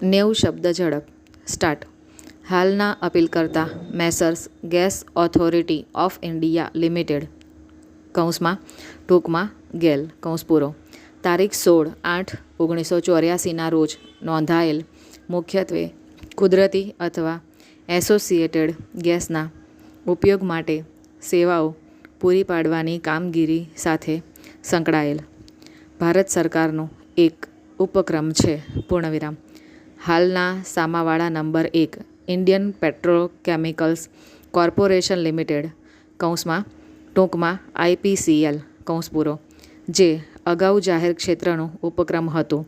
90 શબ્દ ઝડપ. સ્ટાર્ટ. હાલના અપીલ કરતા Messrs gas authority of India limited કૌંસમાં ટૂંકમાં ગેલ કૌંસ પૂરો તારીખ 16/8/1984ના રોજ નોંધાયેલ મુખ્યત્વે કુદરતી અથવા એસોસિએટેડ ગેસના ઉપયોગ માટે સેવાઓ પૂરી પાડવાની કામગીરી સાથે સંકળાયેલ ભારત સરકારનો એક ઉપક્રમ છે. પૂર્ણવિરામ. હાલના સામાવાળા number 1 Indian petrochemicals corporation limited કૌંસમાં ટૂંકમાં IPCL કૌંસ પૂરો જે અગાઉ જાહેર ક્ષેત્રનું ઉપક્રમ હતું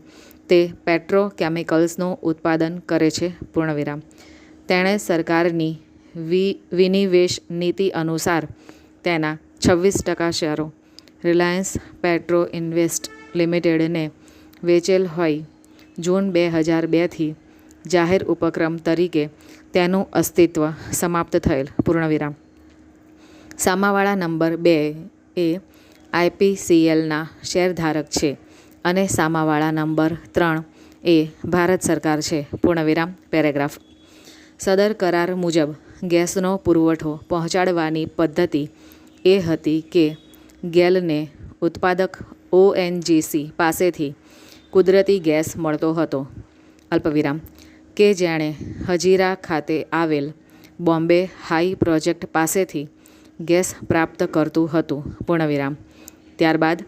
તે પેટ્રોકેમિકલ્સનું ઉત્પાદન કરે છે. પૂર્ણવિરામ. તેણે સરકારની વિનિવેશ નીતિ અનુસાર તેના 26% શેરો રિલાયન્સ પેટ્રો ઇન્વેસ્ટ લિમિટેડને વેચેલ હોય જૂન 2002થી જાહેર ઉપક્રમ તરીકે તેનું અસ્તિત્વ સમાપ્ત થયેલ. પૂર્ણવિરામ. સામાવાળા નંબર 2 એ IPCLના શેરધારક છે અને સામાવાળા નંબર 3 એ ભારત સરકાર છે. પૂર્ણવિરામ. પેરેગ્રાફ. સદર કરાર મુજબ ગેસનો પુરવઠો પહોંચાડવાની પદ્ધતિ એ હતી કે ગેલને ઉત્પાદક ONGC પાસેથી કુદરતી ગેસ મળતો હતો. અલ્પવિરામ. કે જેણે હજીરા ખાતે આવેલ બોમ્બે હાઈ પ્રોજેક્ટ પાસેથી ગેસ પ્રાપ્ત કરતું હતું. પૂર્ણવિરામ. ત્યારબાદ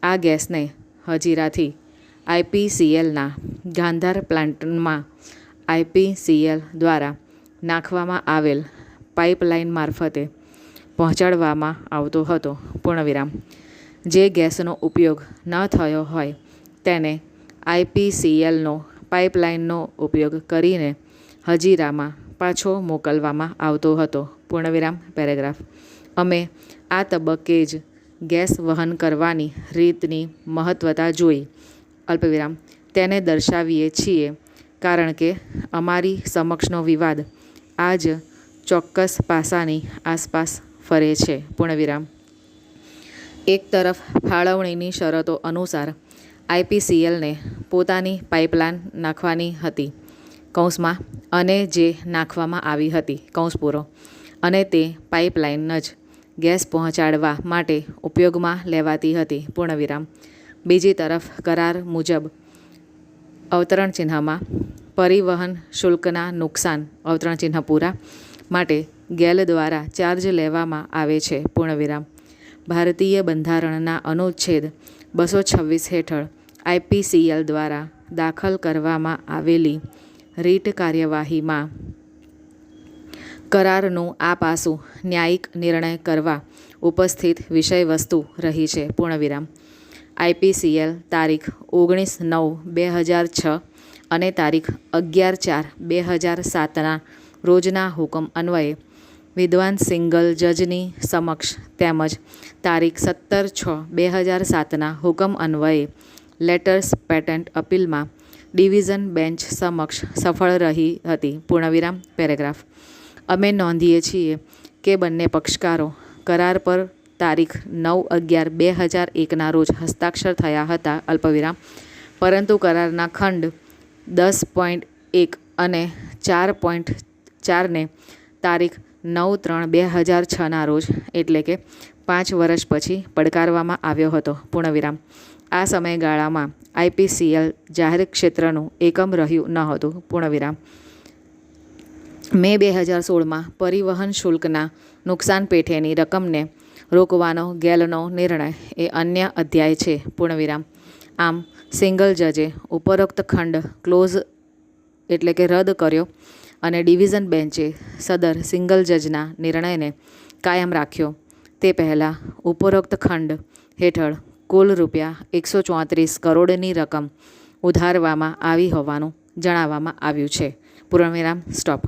આ ગેસને હજીરાથી IPCLના ગાંધાર પ્લાન્ટમાં IPCL દ્વારા નાખવામાં આવેલ પાઇપલાઇન મારફતે પહોંચાડવામાં આવતો હતો. પૂર્ણવિરામ. જે ગેસનો ઉપયોગ ન થયો હોય તેને IPCLનો પાઇપલાઇનનો ઉપયોગ કરીને હજીરામાં પાછો મોકલવામાં આવતો હતો. પૂર્ણવિરામ. પેરેગ્રાફ. અમે આ તબક્કે જ ગેસ વહન કરવાની રીતની મહત્વતા જોઈ. અલ્પવિરામ. તેને દર્શાવીએ છીએ કારણ કે અમારી સમક્ષનો વિવાદ આ જ ચોક્કસ પાસાની આસપાસ ફરે છે. પૂર્ણવિરામ. એક તરફ ફાળવણીની શરતો અનુસાર IPCLને પોતાની પાઇપલાઇન નાખવાની હતી કૌંસમાં અને જે નાખવામાં આવી હતી કૌંસ પૂરો અને તે પાઇપલાઇન જ ગેસ પહોંચાડવા માટે ઉપયોગમાં લેવાતી હતી. પૂર્ણવિરામ. બીજી તરફ કરાર મુજબ અવતરણ ચિહ્નમાં પરિવહન શુલ્કના નુકસાન અવતરણ ચિહ્ન પૂરા માટે ગેલ દ્વારા ચાર્જ લેવામાં આવે છે. પૂર્ણવિરામ. ભારતીય બંધારણના અનુચ્છેદ 226 હેઠળ IPCL દ્વારા દાખલ કરવામાં આવેલી રીટ કાર્યવાહીમાં કરારનું આ પાસું ન્યાયિક નિર્ણય કરવા ઉપસ્થિત વિષયવસ્તુ રહી છે. પૂર્ણવિરામ. IPCL તારીખ 19/9/2006 અને તારીખ 11/4/2007ના રોજના હુકમ અન્વયે વિદ્વાન સિંગલ જજની સમક્ષ તેમજ તારીખ 17/6/2007ના હુકમ અન્વયે લેટર્સ પેટન્ટ અપીલમાં ડિવિઝન બેન્ચ સમક્ષ સફળ રહી હતી. પૂર્ણવિરામ. પેરેગ્રાફ. અમે નોંધીએ છીએ કે બંને પક્ષકારો કરાર પર તારીખ 9/11/2001ના રોજ હસ્તાક્ષર થયા હતા. અલ્પવિરામ. પરંતુ કરારના ખંડ 10.1 અને 4.4ને તારીખ 9/3/2006ના રોજ એટલે કે 5 વર્ષ પછી પડકારવામાં આવ્યો હતો. પૂર્ણવિરામ. આ સમયગાળામાં IPCL જાહેર ક્ષેત્રનું એકમ રહ્યું ન હતું. પૂર્ણવિરામ. મે 2016માં પરિવહન શુલ્કના નુકસાન પેઠેની રકમને રોકવાનો ગેલનો નિર્ણય એ અન્ય અધ્યાય છે. પૂર્ણવિરામ. આમ સિંગલ જજે ઉપરોક્ત ખંડ ક્લોઝ એટલે કે રદ કર્યો અને ડિવિઝન બેન્ચે સદર સિંગલ જજના નિર્ણયને કાયમ રાખ્યો. તે પહેલાં ઉપરોક્ત ખંડ હેઠળ કુલ ₹134 કરોડની રકમ ઉધારવામાં આવી હોવાનું જણાવવામાં આવ્યું છે. પૂર્ણવિરામ. સ્ટોપ.